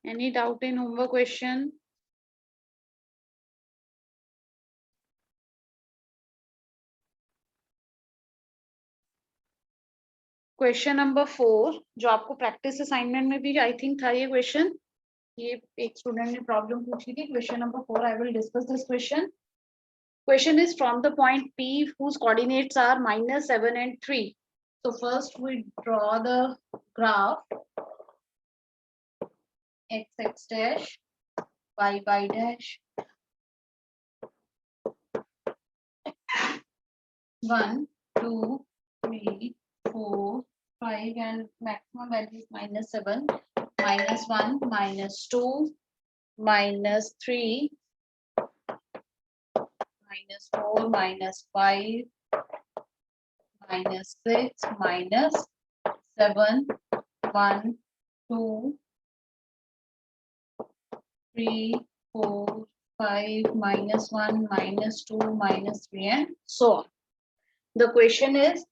Any doubt in homework question? Question number 4 जो आपको practice assignment में भी आई थिंक था ये क्वेश्चन, ये एक स्टूडेंट ने प्रॉब्लम पूछी थी. Question number 4 I will discuss this question. Question is from the point P whose coordinates are -7 and 3. So first we draw the graph x dash, y dash. 1, 2, 3, 4, 5 and maximum value is -7, -1, -2, -3, -4, -5, -6, -7, 1, 2, 3, 4, 5, -1, -2, -3 and so on. The question is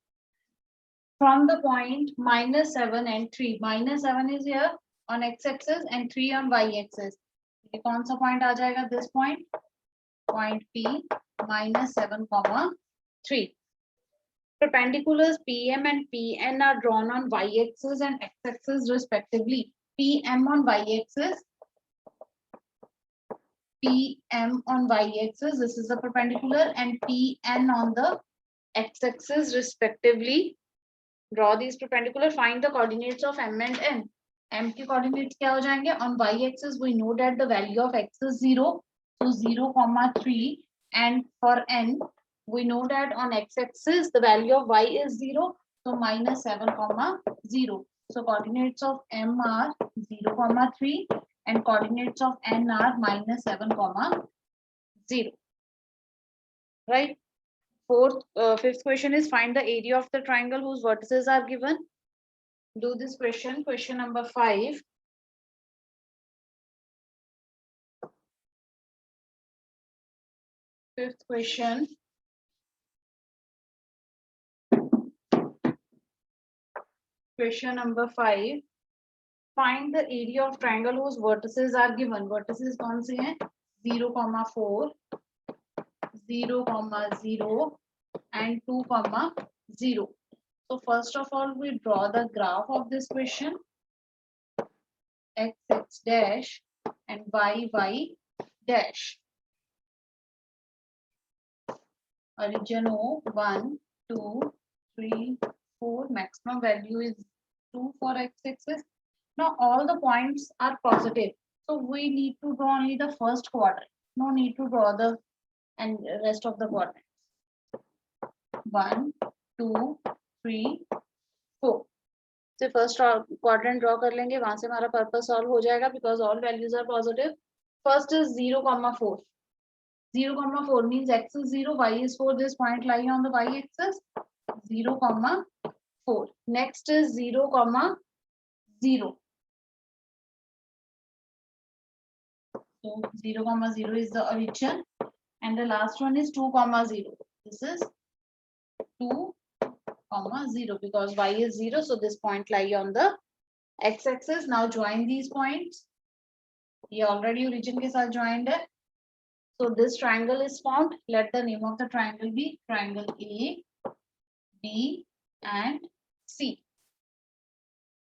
from the point -7 and 3. -7 is here on x-axis and 3 on y-axis. ये कौन सा point आ जाएगा? This point, point P, -7, 3. Perpendiculars PM and PN are drawn on y-axis and x-axis respectively. PM on y-axis, PM on y-axis, this is the perpendicular, and PN on the x-axis respectively. Draw these perpendicular. Find the coordinates of M and N. M के coordinates क्या हो जाएंगे? On y-axis we know that the value of x is 0, so 0, 3, and for N we know that on x-axis the value of y is 0, so -7, 0. So coordinates of M are 0, 3, and coordinates of N are -7, 0. Right? Fifth question is find the area of the triangle whose vertices are given. Do this question. Question number 5. Fifth question. Question number 5. Find the area of triangle whose vertices are given. Vertices कौन से हैं? 0, 4, 0, 0, and 2, 0. So first of all, we draw the graph of this question. X dash and y dash. Origin O, 1, 2, 3, 4. Maximum value is 2 for x-axis. Now all the points are positive, so we need to draw only the first quadrant. No need to draw the and rest of the quadrants. 1, 2, 3, 4. So first quadrant draw कर लेंगे, वहां से हमारा purpose solve हो जाएगा because all values are positive. First is 0, 4. 0, 4 means x is 0, y is 4. This point lying on the y-axis. 0, 4. Next is 0, 0. So 0, 0 is the origin, and the last one is 2, 0. This is 2, 0 because y is 0, so this point lie on the x-axis. Now join these points. ये already origin के साथ joined है. So this triangle is formed. Let the name of the triangle be triangle A, B, and C.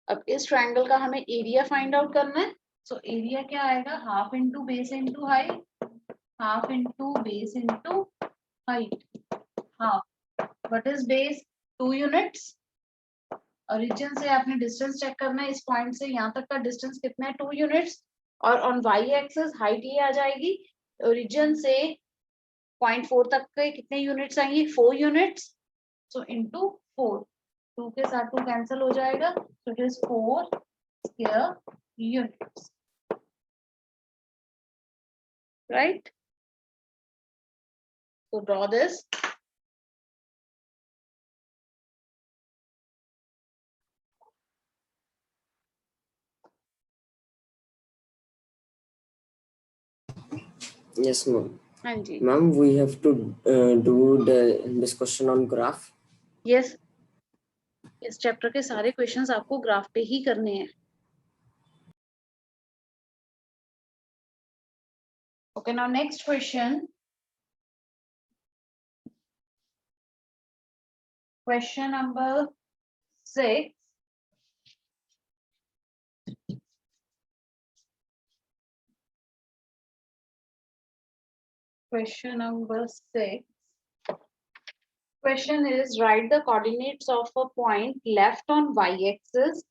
अब इस triangle का हमें area find out करना है. So area क्या आएगा? Half into base into height. Half into base into height. Half. What is base? 2 units. Origin से आपने distance check करना है. इस point से यहाँ तक का distance कितना है? 2 units. और on y-axis height ये आ जाएगी. Origin से 0.4 तक के कितने units आएंगी? 4 units. So into 4. 2 के साथ 2 cancel हो जाएगा. So it is 4 square units. Right? So draw this. Yes, ma'am. हाँ जी. Ma'am, we have to do the discussion on graph. Yes. इस चैप्टर के सारे क्वेश्चंस आपको ग्राफ पे ही करने हैं. Okay, now next question. Question number 6. Question number 6. Question is, write the coordinates of a point left on y-axis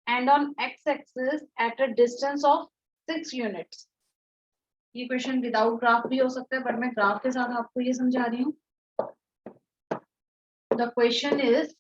and on x-axis at a distance of 6 units. ये question without graph भी हो सकता है, but मैं graph के साथ आपको ये समझा रही हूँ. The question is,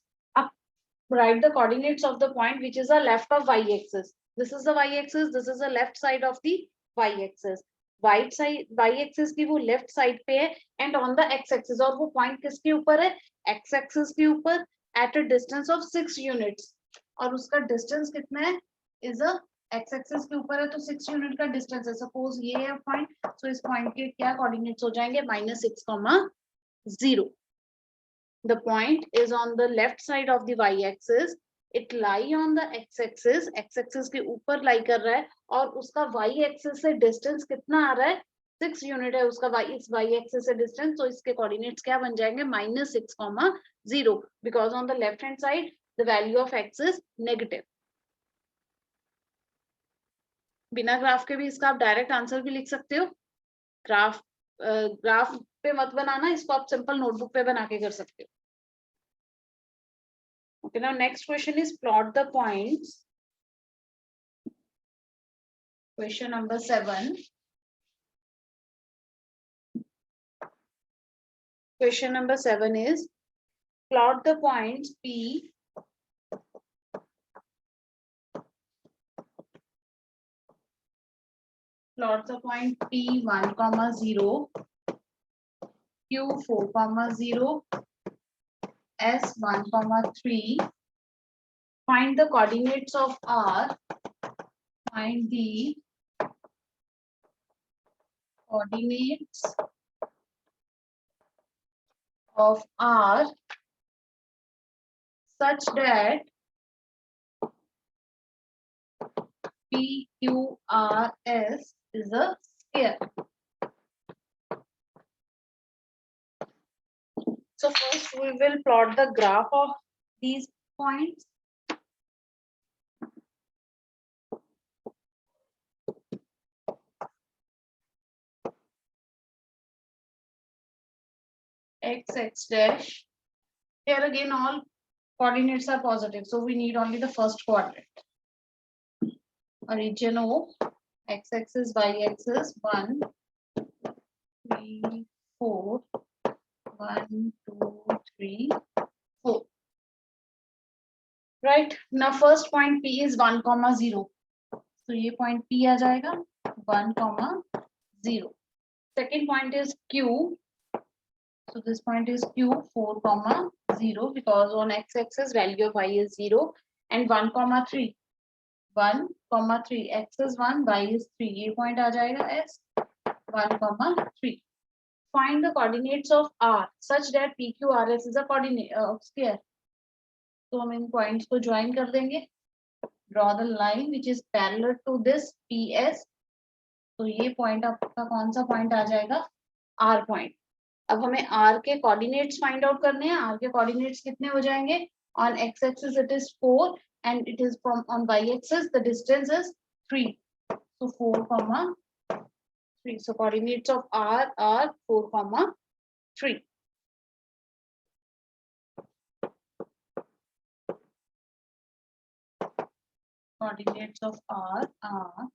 write the coordinates of the point which is the left of y-axis. This is the y-axis, this is the left side of the y-axis. Right side y-axis की वो left side पे है and on the x-axis, और वो point किसके ऊपर है? x-axis के ऊपर at a distance of 6 units. और उसका distance कितना है? Is a x-axis के ऊपर है तो 6 यूनिट का डिस्टेंस है. सपोज ये है पॉइंट, तो इस पॉइंट के क्या कोऑर्डिनेट्स हो जाएंगे? -6, 0. The point is on the left side of the y-axis. It lie on the x-axis. x-axis के ऊपर lie कर रहा है और उसका y-axis से distance कितना आ रहा है? 6 यूनिट है उसका इस y-axis से distance. तो इसके coordinates क्या बन जाएंगे? -6, 0. Because on the left hand side the value of x is negative. बिना ग्राफ के भी इसका आप डायरेक्ट आंसर भी लिख सकते हो. ग्राफ पे मत बनाना, इसको आप सिंपल नोटबुक पे बना के कर सकते हो. Okay, now next question is, plot the points. Question number 7. Question number 7 is, plot the points P plot the point P1, 0, Q4, 0, S1, 3. Find the coordinates of R. Find the coordinates of R such that PQRS is a square. So first we will plot the graph of these points. X dash. Here again all coordinates are positive, so we need only the first quadrant. Origin O, x-axis, y-axis, 1, 3, 4, 1, 2, 3, 4. Right, now first point P is 1, 0. So ये point P आ जाएगा 1, 0. Second point is Q. So this point is Q, 4, 0, because on x-axis value of y is 0, and 1, 3. 1, 3, x is 1, y is 3. ये point आ जाएगा S, 1, 3. Find the coordinates of R such that PQRS is a coordinate square. तो हम इन points को join कर देंगे. Draw the line which is parallel to this PS. तो ये point आपका कौन सा point आ जाएगा? R point. अब हमें R के coordinates find out करने हैं. R के coordinates कितने हो जाएंगे? On x-axis it is 4 and it is from on y-axis the distance is 3. So 4, 3. So coordinates of R are 4, 3. Coordinates of R are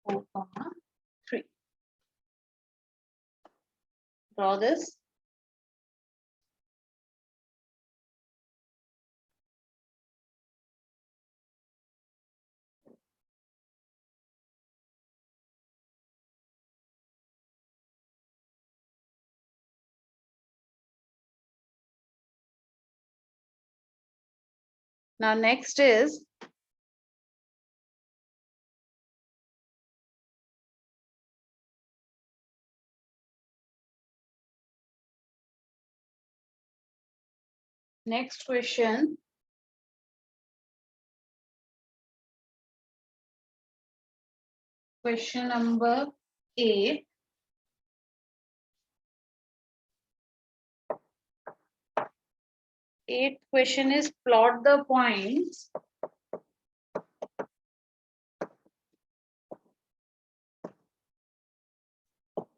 4, 3. Draw this. Now next is next question. question number 8. Eighth question is plot the points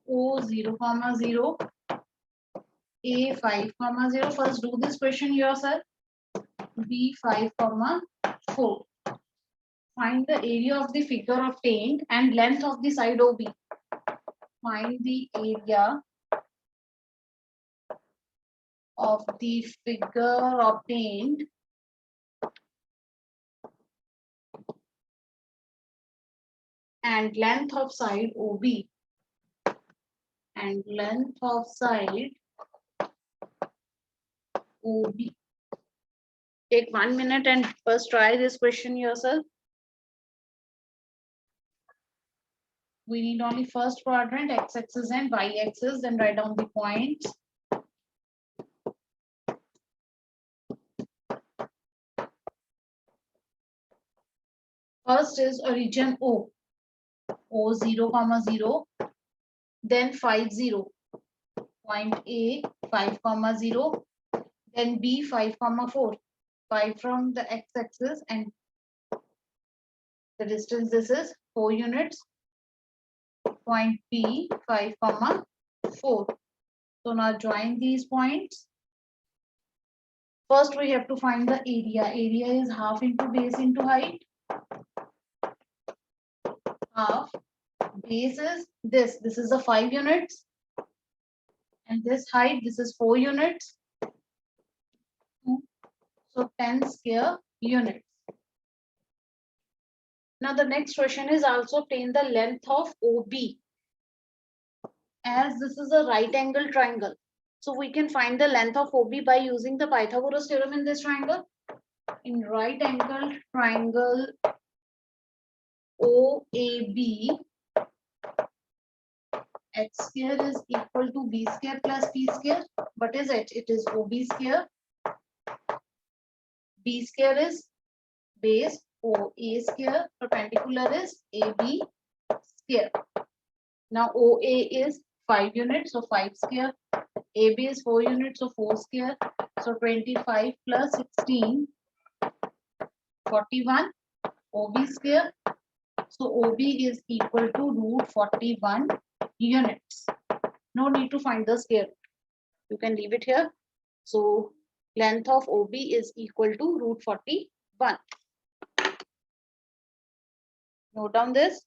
O 0, 0, A 5, 0. First do this question yourself. B 5, 4. Find the area of the figure obtained and length of the side OB. Find the area of the figure obtained and length of side OB. And length of side OB. Take 1 minute and first try this question yourself. We need only first quadrant, x-axis and y-axis, then write down the points. First is a region O, O 0, 0, then 5, 0, point A 5, 0, then B 5, 4, 5 from the x-axis and the distance this is 4 units, point B 5, 4. So now join these points. First we have to find the area. Area is half into base into height. Half base is this is the 5 units, and this height, this is 4 units, so 10 square units. Now the next question is also obtain the length of OB. As this is a right angle triangle, so we can find the length of OB by using the Pythagoras theorem in this triangle. In right angle triangle OAB, x square is equal to b square plus p square. What is it? It is OB square. B square is base, OA square, perpendicular is AB square. Now OA is 5 units, so 5 square. AB is 4 units, so 4 square. So 25 plus 16, 41. OB square. So OB is equal to root 41 units. No need to find the square. You can leave it here. So length of OB is equal to root 41. Note down this.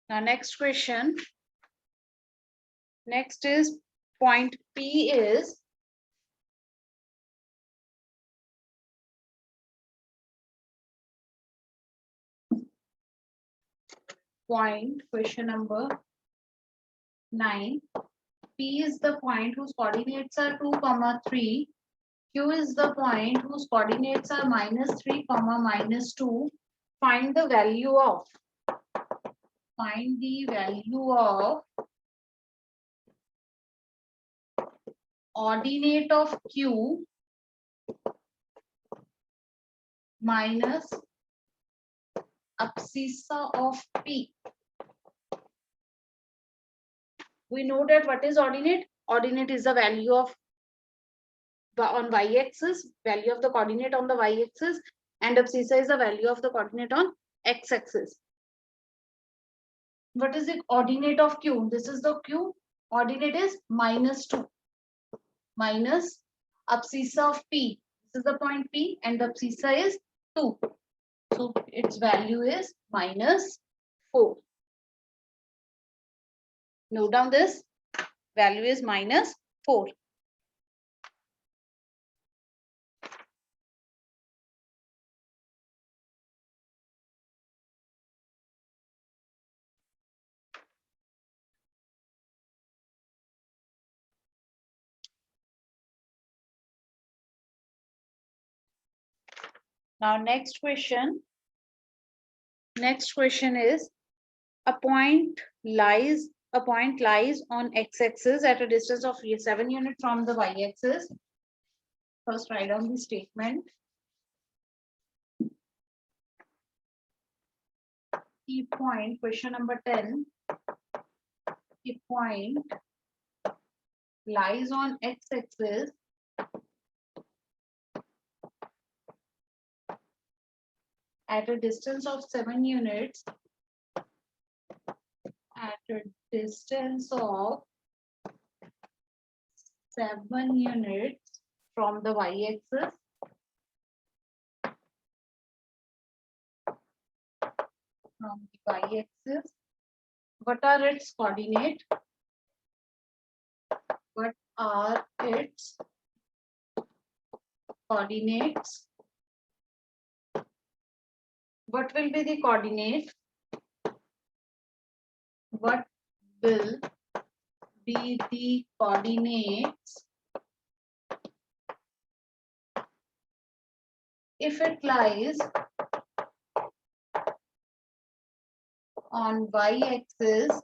Now next question. Next is point P is point, question number 9. P is the point whose coordinates are 2, 3. Q is the point whose coordinates are -3, -2. Find the value of ordinate of Q minus abscissa of P. We know that what is ordinate? Ordinate is the value of on y-axis, value of the coordinate on the y-axis, and abscissa is the value of the coordinate on x-axis. What is the ordinate of Q? This is the Q. Ordinate is -2 minus abscissa of P. This is the point P, and the abscissa is 2. So its value is -4. Note down this. Value is -4. Now next question. Next question is a point lies on x-axis at a distance of 7 units from the y-axis. First write down the statement. Key point, question number 10. Key point lies on x-axis at a distance of 7 units. At a distance of 7 units from the y-axis. From the y-axis. What are its coordinates? What are its coordinates? What will be the coordinate? What will be the coordinates if it lies on y-axis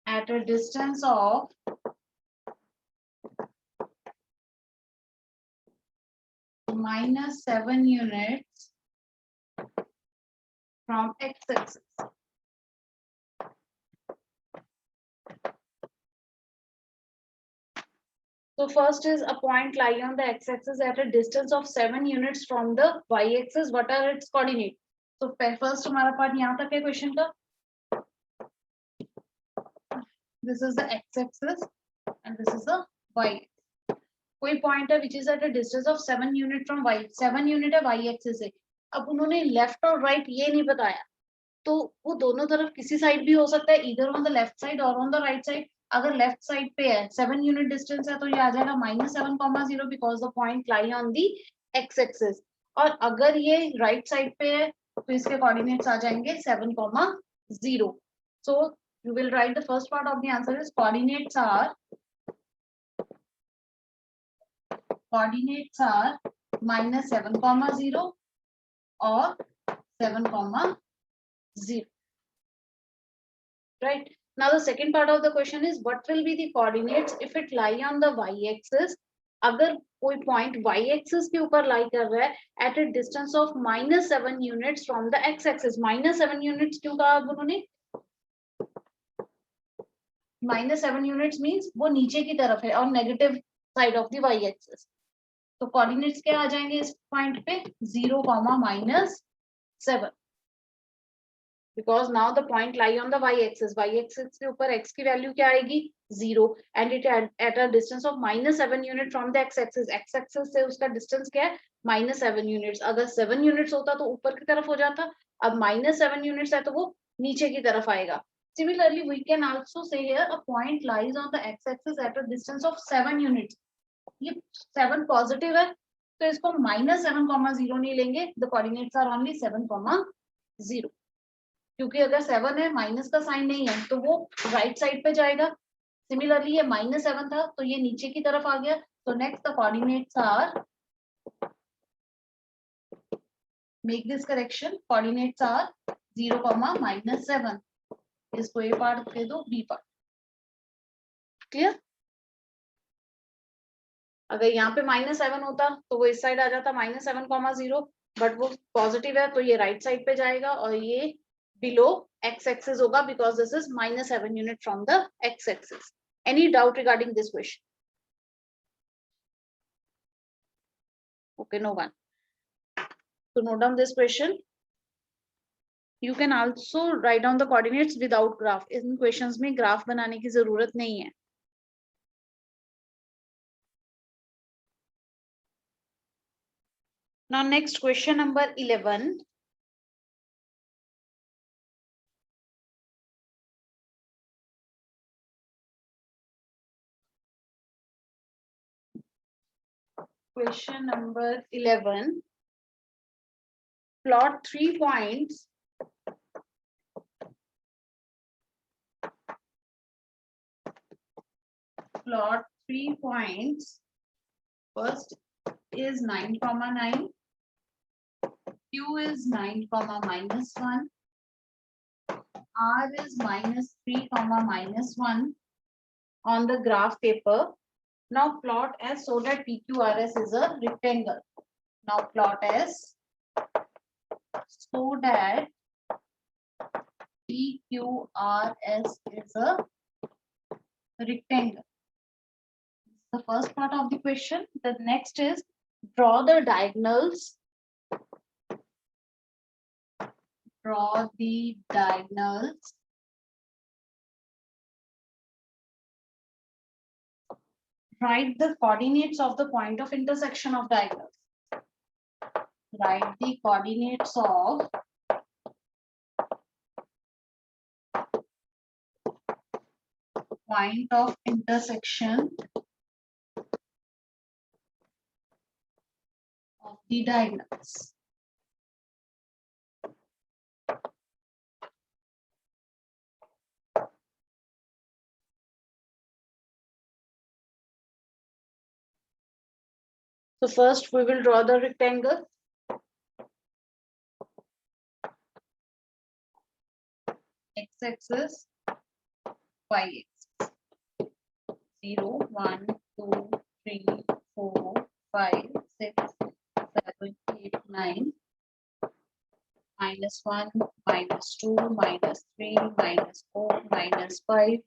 at a distance of -7 units from x-axis? So first is a point lying on the x-axis at a distance of 7 units from the y-axis. What are its coordinates? So first हमारा part यहाँ तक है question का. This is the x-axis and this is the y. कोई point है which is at a distance of 7 unit from y. 7 unit है y-axis से. अब उन्होंने left और right ये नहीं बताया. तो वो दोनों तरफ किसी साइड भी हो सकता है, either on the left side or on the right side. अगर लेफ्ट साइड पे है 7 यूनिट डिस्टेंस है तो ये आ जाएगा -7,0 because the point lie on the x axis. और अगर ये राइट साइड पे है तो इसके कोऑर्डिनेट्स आ जाएंगे 7,0. So you will write the first part of the answer is coordinates are -7,0 और 7,0. Right. Now the second part of the question is what will be the coordinates if it lie on the y-axis? अगर कोई point y-axis के ऊपर lie कर रहा है at a distance of -7 units from the x-axis. -7 units क्यों कहा अब उन्होंने? -7 units means वो नीचे की तरफ है और negative side of the y-axis. तो coordinates क्या आ जाएंगे इस point पे? 0, -7. Because now the point lie on the y-axis. Y-axis के ऊपर x की वैल्यू क्या आएगी? 0 and it at a distance of -7 unit from the x-axis. x-axis से उसका distance क्या है? -7 units. अगर 7 units होता तो ऊपर की तरफ हो जाता. अब -7 units है तो वो नीचे की तरफ आएगा. Similarly, we can also say here a point lies on the x-axis at a distance of 7 units. ये 7 positive है तो इसको -7,0 नहीं लेंगे. The coordinates are only 7,0. क्योंकि अगर 7 है माइनस का साइन नहीं है तो वो राइट साइड पे जाएगा. सिमिलरली ये -7 था तो ये नीचे की तरफ आ गया. तो next the coordinates are, make this correction, coordinates are 0, -7. इसको ए पार्ट दे दो, बी पार्ट. क्लियर? अगर यहाँ पे -7 होता तो वो इस साइड आ जाता -7,0, बट वो पॉजिटिव है तो ये राइट साइड पे जाएगा और ये below x-axis होगा because this is -7 unit from the x-axis. Any doubt regarding this question? Okay, no one. So note down this question. You can also write down the coordinates without graph. In questions में graph बनाने की जरूरत नहीं है. Now next question number 11. Question number 11. Plot 3 points. Plot 3 points. First, is 9 comma 9, Q is 9 comma minus 1, R is minus 3 comma minus 1 on the graph paper. Now plot S so that PQRS is a rectangle. Now plot S so that PQRS is a rectangle. The first part of the question. The next is draw the diagonals. Draw the diagonals. Write the coordinates of the point of intersection of diagonals. Write the coordinates of point of intersection of the diagonals. So first we will draw the rectangle. X-axis, Y-axis. 0, 1, 2, 3, 4, 5, 6, 7, 8, 9. -1, -2, -3, -4, -5.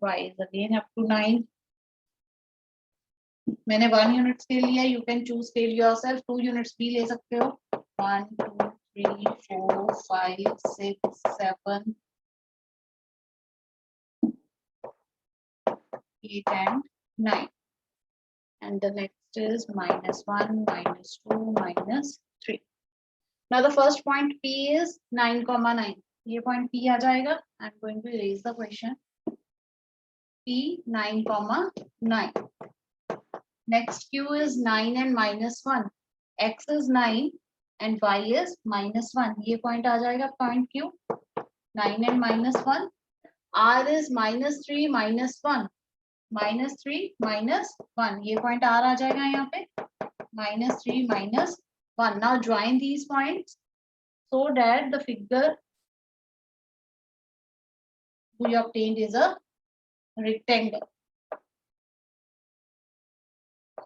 Y is again up to 9. मैंने 1 unit scale लिया. You can choose scale yourself. 2 units भी ले सकते हो. 1, 2, 3, 4, 5, 6, 7, 8 and 9. And the next is -1, -2, -3. Now the first point P is 9, 9. ये point P आ जाएगा. I'm going to erase the question. P 9, 9. Next Q is 9 and -1. X is 9 and Y is -1. ये point आ जाएगा point Q. 9 and -1. R is -3, -1. -3, -1. ये point R आ जाएगा यहाँ पे. -3, -1. Now join these points so that the figure we obtained is a rectangle.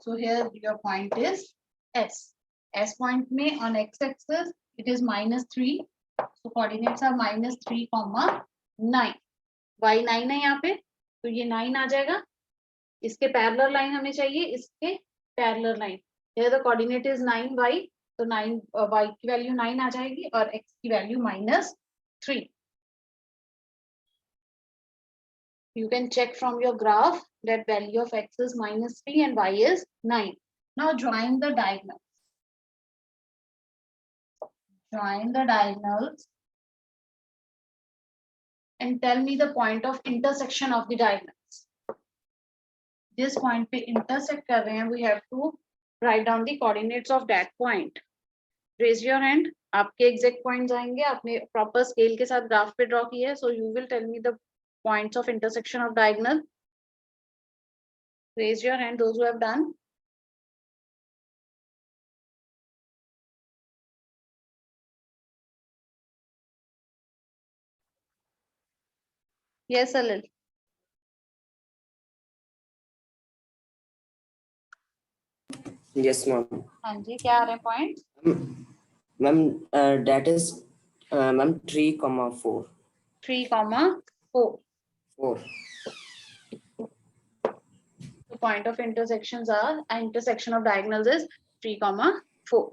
So here your point is S. S point में on x-axis it is -3. So coordinates are -3, 9. Y 9 है यहाँ पे, तो ये 9 आ जाएगा. इसके पैरेलल लाइन हमें चाहिए, इसके parallel line. Here the coordinate is 9y, तो 9 y की वैल्यू 9 आ जाएगी और x की value -3. You can check from your graph that value of x is -3 and y is 9. Now join the diagonals. Join the diagonals and tell me the point of intersection of the diagonals. This point पे intersect कर रहे हैं, we have to write down the coordinates of that point. Raise your hand. आपके exact points आएंगे. आपने proper scale के साथ graph पे draw किया है, so you will tell me the points of intersection of diagonal. Raise your hand, those who have done. Yes, Salil. Yes, ma'am. हाँ जी, क्या आ रहे हैं points? Ma'am, that is, ma'am, 3,4. 3, 4. 4. The point of intersections are intersection of diagonals is 3, 4.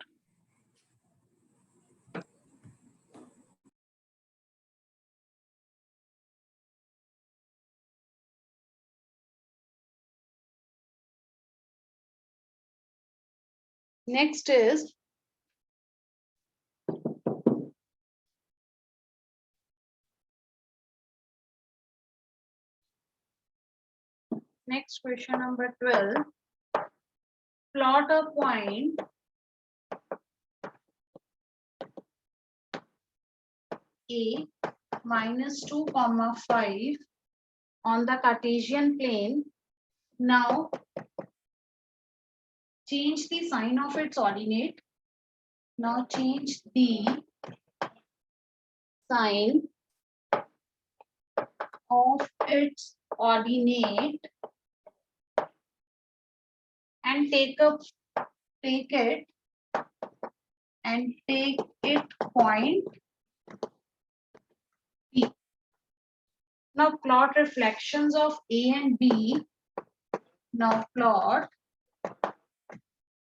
Next is next question number 12. Plot a point A -2, 5 on the Cartesian plane. Now change the sign of its ordinate. Now change the sign of its ordinate and take it point P. Now plot reflections of A and B. Now plot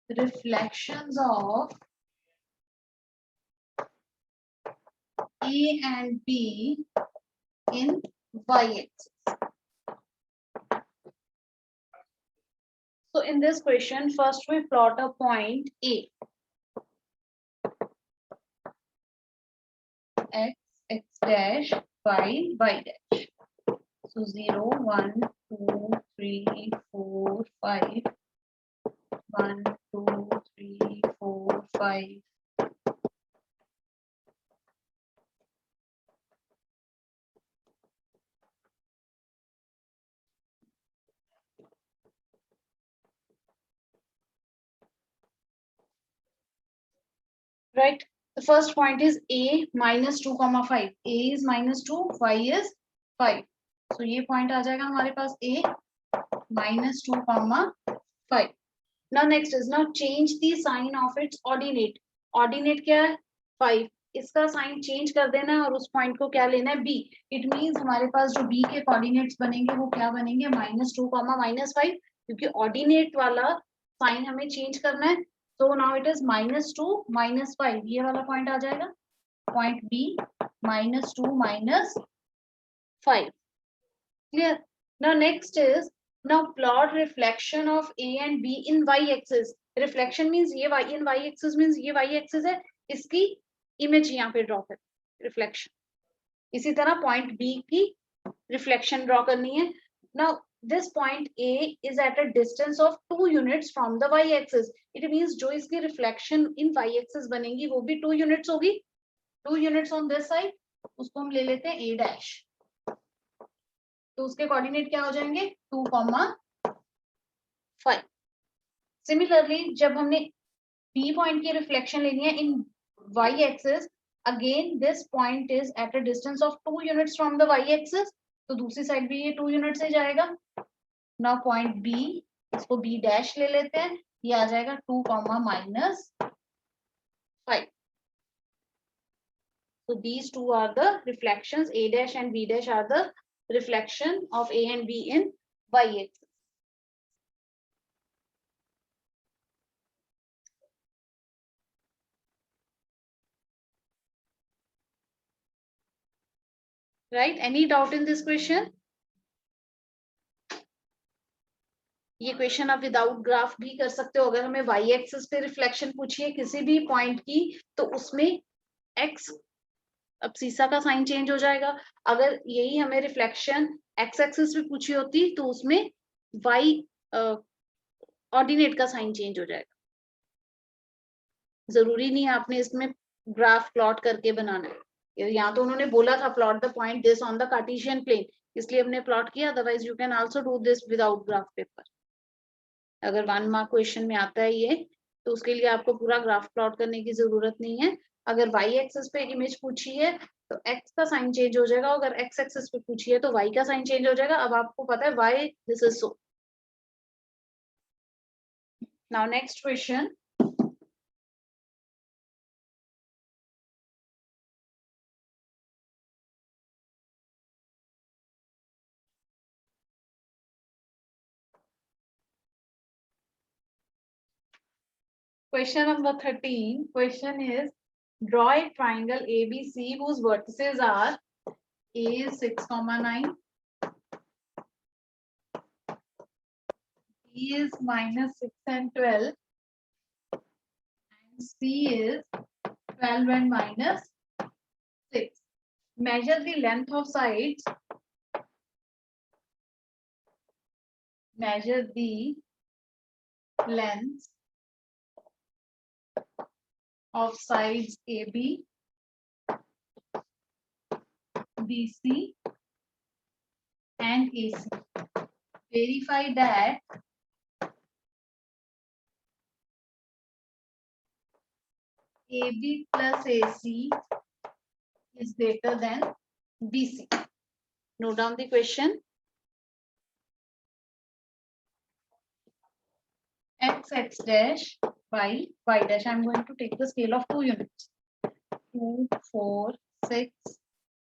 reflections of A and B in y-axis. So in this question, first we plot a point A. X dash, y dash. So 0, 1, 2, 3, 4, 5. 1, 2, 3, 4, 5. Right. The first point is A minus 2, 5. A is minus 2, y is 5. So ये point आ जाएगा हमारे पास A minus 2, 5. Now next is now change the sign of its ordinate. Ordinate क्या है? 5. इसका sign change कर देना है और उस पॉइंट को क्या लेना है? B. इट मींस हमारे पास जो B के कोऑर्डिनेट्स बनेंगे वो क्या बनेंगे? -2, -5, क्योंकि ऑर्डिनेट वाला साइन हमें चेंज करना है. So now it is -2, -5. ये वाला पॉइंट आ जाएगा. Point B, -2, -5. Clear? Now next is now plot reflection of A and B in y-axis. Reflection means ये y in y-axis means ये y-axis है. इसकी इमेज यहाँ पे ड्रॉ कर. रिफ्लेक्शन. इसी तरह पॉइंट B की रिफ्लेक्शन ड्रॉ करनी है. Now this point A is at a distance of 2 units from the y-axis. It means जो इसकी reflection in y-axis बनेगी वो भी 2 units होगी. 2 units on this side. उसको हम ले लेते हैं A dash. तो उसके कोऑर्डिनेट क्या हो जाएंगे? 2, 5. Similarly, जब हमने B पॉइंट की रिफ्लेक्शन लेनी है in y-axis, again this point is at a distance of 2 units from the y-axis. तो दूसरी साइड भी ये 2 यूनिट से जाएगा. नाउ पॉइंट B, इसको B डैश ले लेते हैं. ये आ जाएगा 2, -5. So these two are the reflections. A dash and B dash are the reflection of A and B in y-axis. Right? Any doubt in this question? ये question आप without graph भी कर सकते हो. अगर हमें वाई एक्सिस पे reflection पूछिए किसी भी पॉइंट की तो उसमें एक्स, अब सीसा का साइन चेंज हो जाएगा. अगर यही हमें रिफ्लेक्शन एक्स एक्सिस पे पूछी होती तो उसमें वाई ऑर्डिनेट का साइन चेंज हो जाएगा. जरूरी नहीं है आपने इसमें ग्राफ प्लॉट करके बनाना है. यहाँ तो उन्होंने बोला था plot the point this on the Cartesian plane, इसलिए हमने प्लॉट किया. Otherwise you can also do this without graph paper. अगर 1 मार्क क्वेश्चन में आता है ये तो उसके लिए आपको पूरा ग्राफ प्लॉट करने की जरूरत नहीं है. अगर वाई एक्सिस पे इमेज पूछी है तो एक्स का साइन चेंज हो जाएगा. अगर एक्स एक्सिस पे पूछी है तो वाई का साइन चेंज हो जाएगा. अब आपको पता है why this is so. Now next question. Question number 13. Question is draw a triangle ABC whose vertices are A is 6, 9, B is -6 and 12, and C is 12 and -6. Measure the length of sides. Measure the length of sides AB, BC, and AC. Verify that AB plus AC is greater than BC. Note down the question. X dash, y dash. I'm going to take the scale of 2 units. 2, 4, 6,